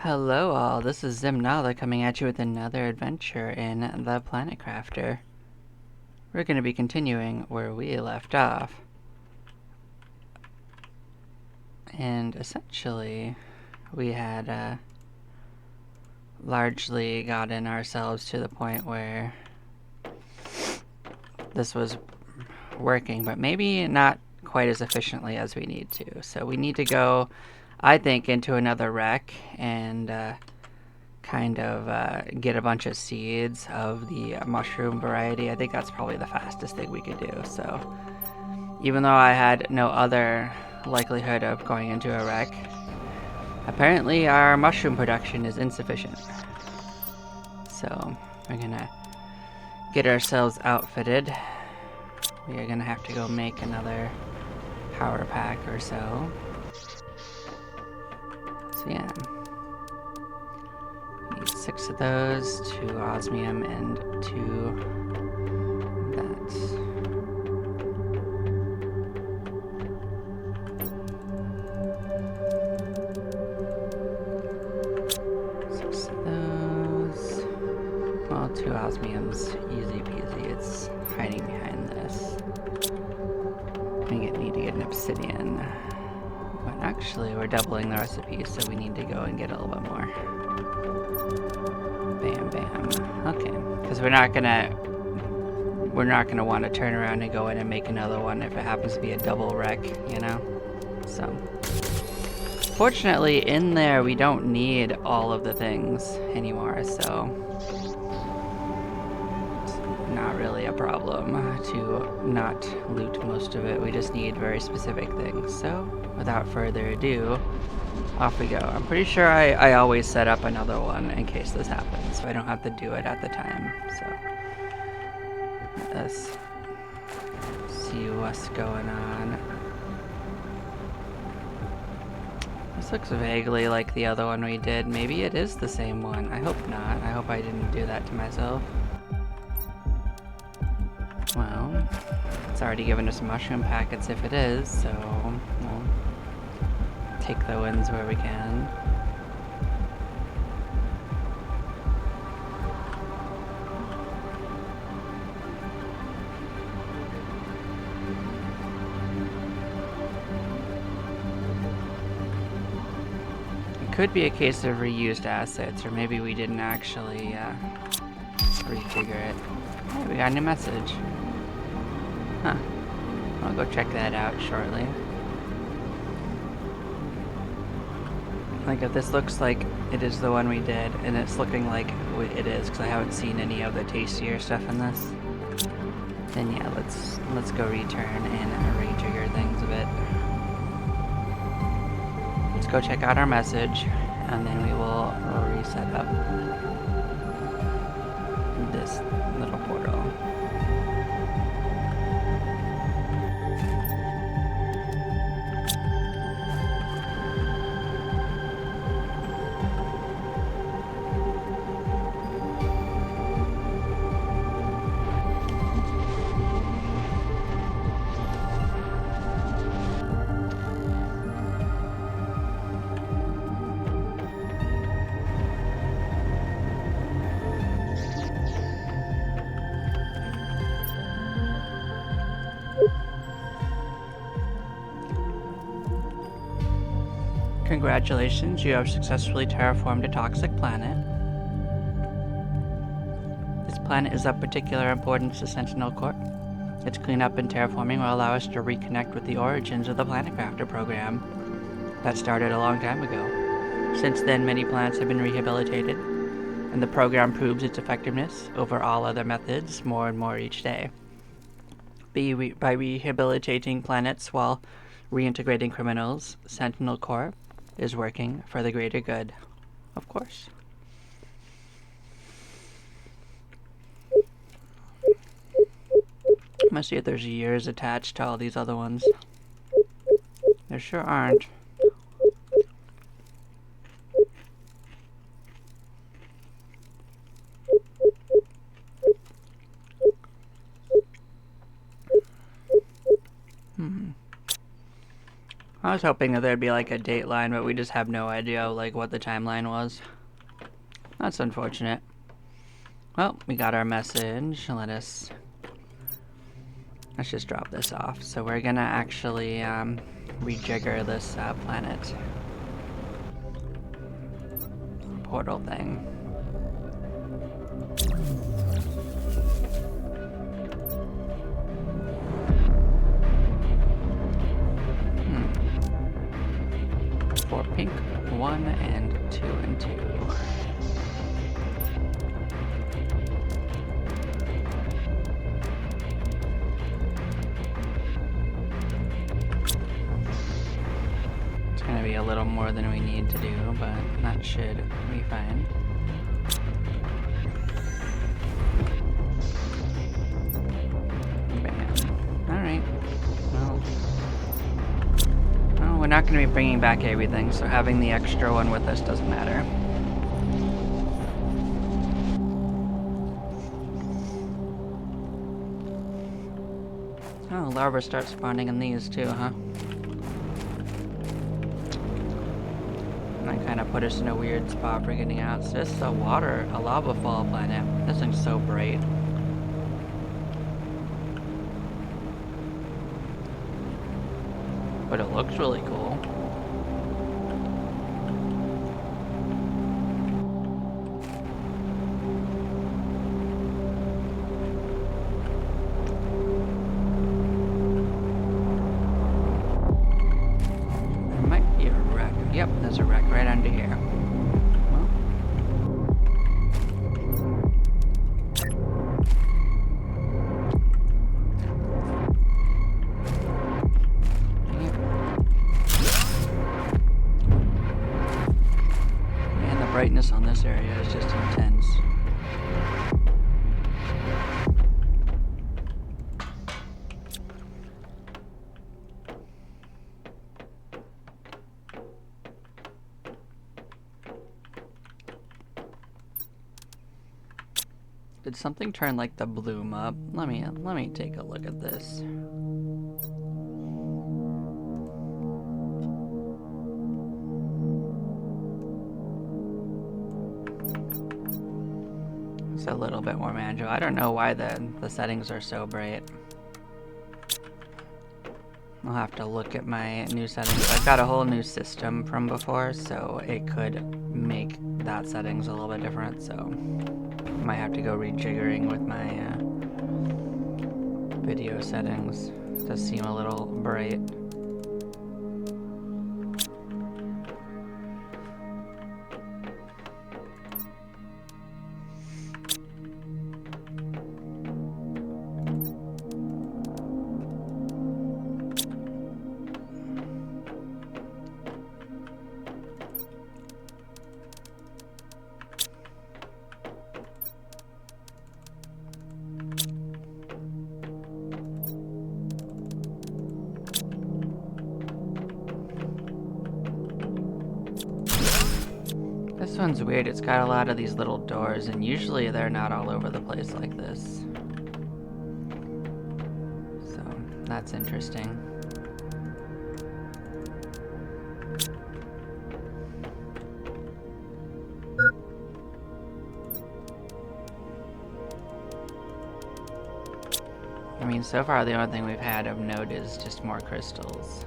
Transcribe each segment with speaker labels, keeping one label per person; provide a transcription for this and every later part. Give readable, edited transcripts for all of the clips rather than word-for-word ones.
Speaker 1: Hello all, this is Zimnala coming at you with another adventure in the Planet Crafter. We're going to be continuing where we left off. And essentially, we had largely gotten ourselves to the point where this was working, but maybe not quite as efficiently as we need to. So we need to go, I think, into another wreck and get a bunch of seeds of the mushroom variety. I think that's probably the fastest thing we could do. So even though I had no other likelihood of going into a wreck, apparently our mushroom production is insufficient. So we're gonna get ourselves outfitted. We are gonna have to go make another power pack or so. So yeah. Need 6 of those, 2 osmium and 2 that. 6 of those. Well, 2 osmiums, easy peasy. It's hiding behind this. We need to get an obsidian. But actually, we're doubling the recipe, so we need to go and get a little bit more. Bam, bam. Okay, because we're not gonna want to turn around and go in and make another one if it happens to be a double wreck, you know? So, fortunately, in there we don't need all of the things anymore, so it's not really a problem to not loot most of it. We just need very specific things. So, without further ado, off we go. I'm pretty sure I always set up another one in case this happens, so I don't have to do it at the time. So let's see what's going on. This looks vaguely like the other one we did. Maybe it is the same one. I hope not. I hope I didn't do that to myself. Well, it's already given us mushroom packets if it is, so we'll take the wins where we can. It could be a case of reused assets, or maybe we didn't actually refigure it. Hey, we got a new message. Huh. I'll go check that out shortly. Like, if this looks like it is the one we did, and it's looking like it is, because I haven't seen any of the tastier stuff in this, then yeah, let's go return and rejigger things a bit. Let's go check out our message, and then we will reset up this little portal. Congratulations, you have successfully terraformed a toxic planet. This planet is of particular importance to Sentinel Corp. Its cleanup and terraforming will allow us to reconnect with the origins of the Planet Crafter program that started a long time ago. Since then, many planets have been rehabilitated, and the program proves its effectiveness over all other methods more and more each day. By rehabilitating planets while reintegrating criminals, Sentinel Corp is working for the greater good, of course. Must see if there's years attached to all these other ones. There sure aren't. I was hoping that there'd be like a dateline, but we just have no idea like what the timeline was. That's unfortunate. Well, we got our message. Let's just drop this off. So we're gonna actually rejigger this planet portal thing. For pink, 1 and 2 and 2. It's gonna be a little more than we need to do, but that should be fine. Bam. Alright. Well, we're not going to be bringing back everything, so having the extra one with us doesn't matter. Oh, larvae start spawning in these too, huh? And that kind of put us in a weird spot for getting out. So this is a lava fall planet. This thing's so bright. But it looks really cool. There might be a wreck. Yep, there's a wreck right under here. Brightness on this area is just intense. Did something turn like the bloom up? Let me take a look at this. A little bit more manageable. I don't know why the settings are so bright. I'll have to look at my new settings. I've got a whole new system from before, so it could make that settings a little bit different, so I might have to go rejiggering with my video settings. It does seem a little bright. This one's weird, it's got a lot of these little doors, and usually they're not all over the place like this. So, that's interesting. I mean, so far the only thing we've had of note is just more crystals.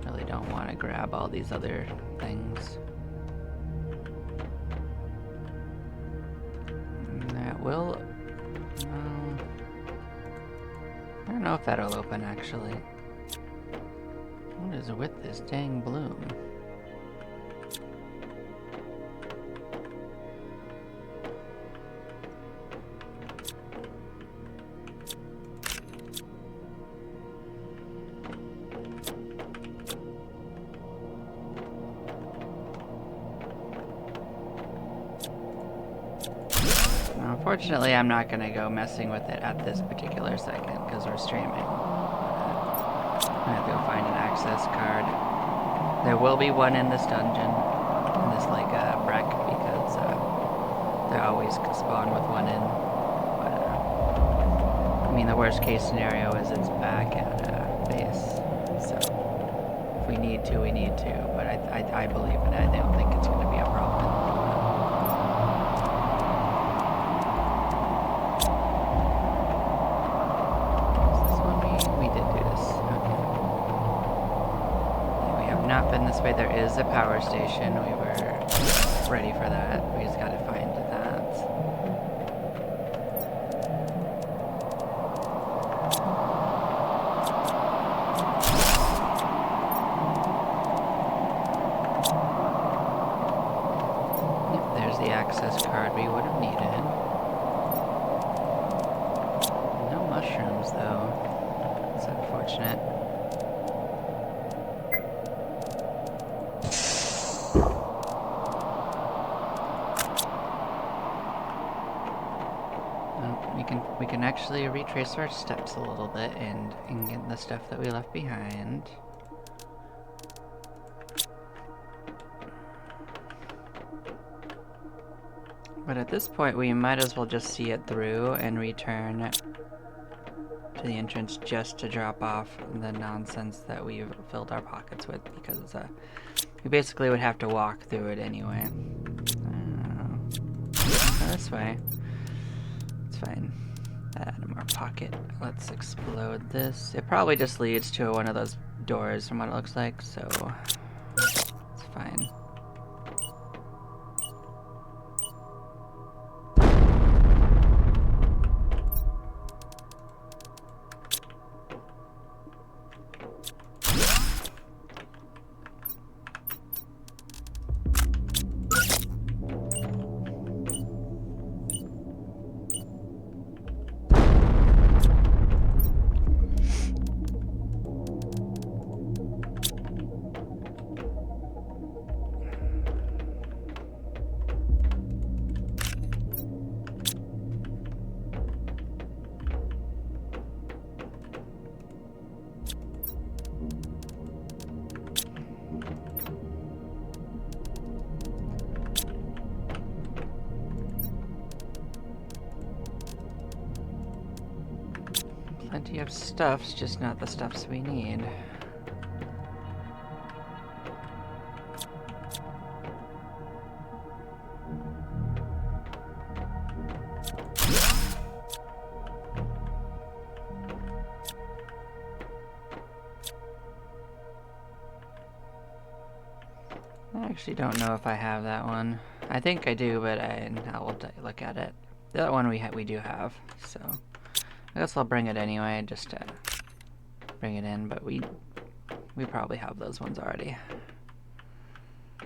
Speaker 1: Really don't want to grab all these other things. Will, I don't know if that'll open actually. What is with this dang bloom? Unfortunately, I'm not going to go messing with it at this particular second because we're streaming. I have to go find an access card. There will be one in this dungeon, in this like wreck, because they always spawn with one in. But I mean, the worst case scenario is it's back at base. So. If we need to, we need to, but I believe in it. I don't think it's going to be a problem. Is this one we did do this. Okay. Yeah, we have not been this way. There is a power station. We were ready for that. We just got to find that. The access card we would have needed. No mushrooms, though. It's unfortunate. We can actually retrace our steps a little bit and get the stuff that we left behind. But at this point, we might as well just see it through and return to the entrance just to drop off the nonsense that we've filled our pockets with, because it's we basically would have to walk through it anyway. This way. It's fine. Add more pocket. Let's explode this. It probably just leads to one of those doors from what it looks like, so it's fine. Plenty of stuffs, just not the stuffs we need. I actually don't know if I have that one. I think I do, but I will look at it. The other one we do have, so I guess I'll bring it anyway, just to bring it in, but we probably have those ones already. I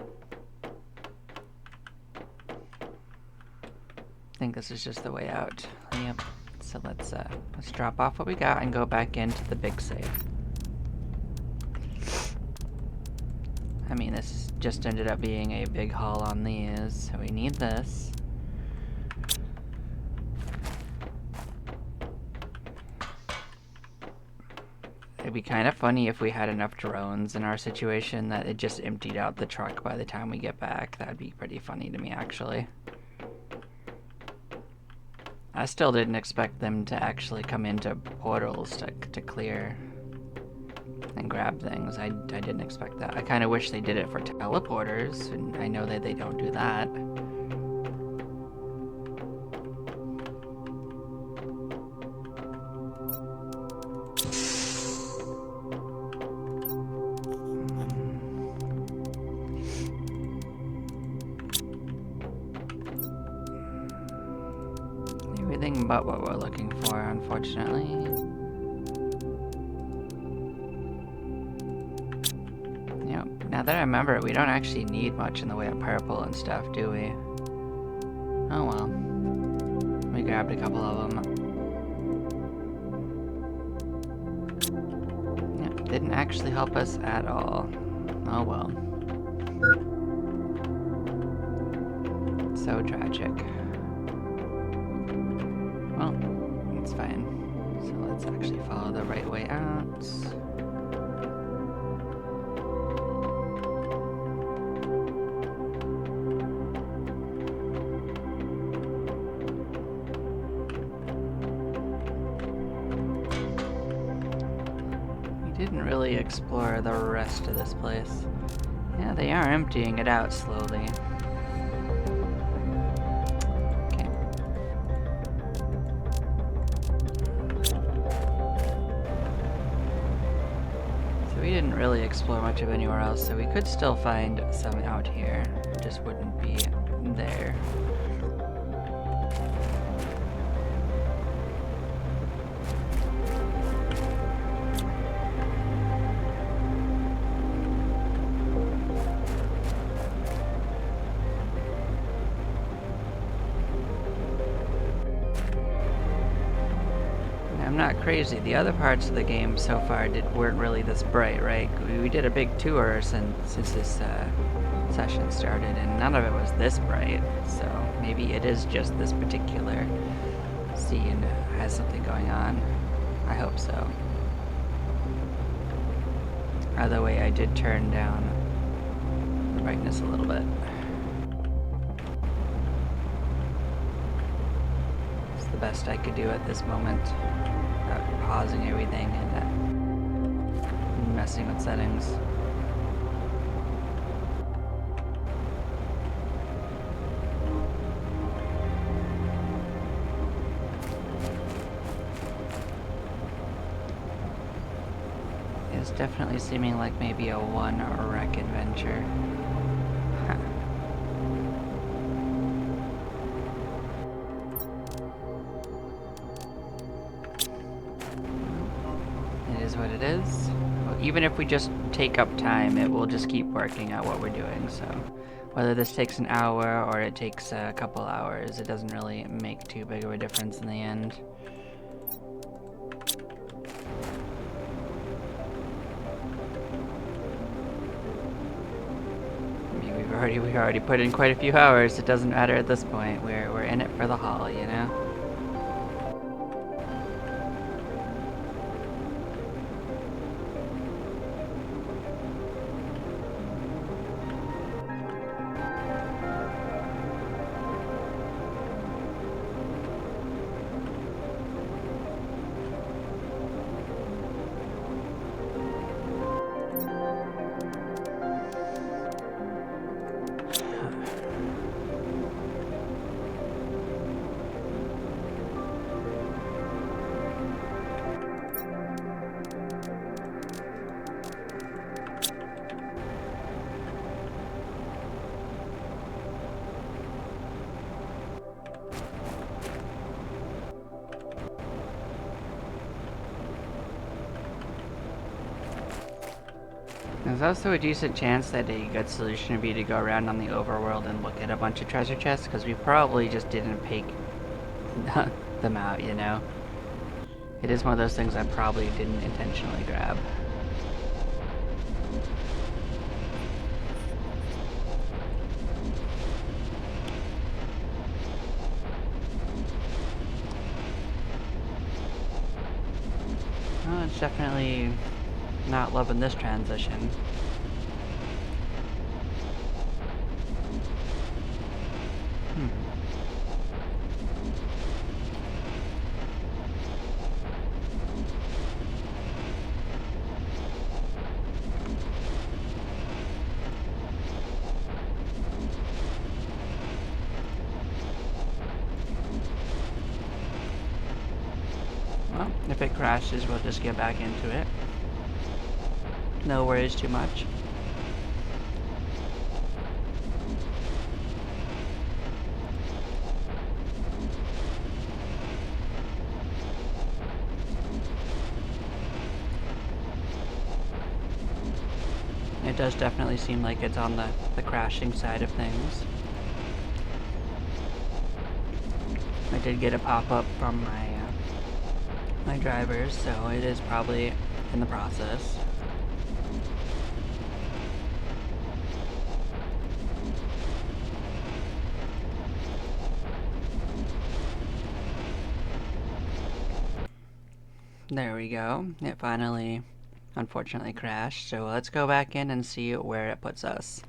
Speaker 1: think this is just the way out. Yep. So let's drop off what we got and go back into the big safe. I mean, this just ended up being a big haul on these, so we need this. It'd be kind of funny if we had enough drones in our situation that it just emptied out the truck by the time we get back. That'd be pretty funny to me, actually. I still didn't expect them to actually come into portals to clear and grab things. I didn't expect that. I kind of wish they did it for teleporters, and I know that they don't do that. Everything but what we're looking for, unfortunately. Yep. Now that I remember it, we don't actually need much in the way of purple and stuff, do we? Oh well. We grabbed a couple of them. Yep, didn't actually help us at all. Oh well. So tragic. Well, it's fine. So let's actually follow the right way out. We didn't really really explore the rest of this place. Yeah, they are emptying it out slowly. Okay. So we didn't really explore much of anywhere else, so we could still find some out here. It just wouldn't be there. I'm not crazy. The other parts of the game so far weren't really this bright, right? We did a big tour since this session started, and none of it was this bright. So maybe it is just this particular scene has something going on. I hope so. Either way, I did turn down the brightness a little bit. It's the best I could do at this moment. Pausing everything and messing with settings. It's definitely seeming like maybe a one wreck adventure. Is what it is. Well, even if we just take up time, it will just keep working at what we're doing, so whether this takes an hour or it takes a couple hours, it doesn't really make too big of a difference in the end. I mean, we've already put in quite a few hours. It doesn't matter at this point. We're in it for the haul, you know? There's also a decent chance that a good solution would be to go around on the overworld and look at a bunch of treasure chests, because we probably just didn't pick them out, you know? It is one of those things I probably didn't intentionally grab. Well, it's definitely not loving this transition. Well, if it crashes, we'll just get back into it. No worries too much. It does definitely seem like it's on the crashing side of things. I did get a pop-up from my drivers, so it is probably in the process. There we go. It finally, unfortunately, crashed. So let's go back in and see where it puts us.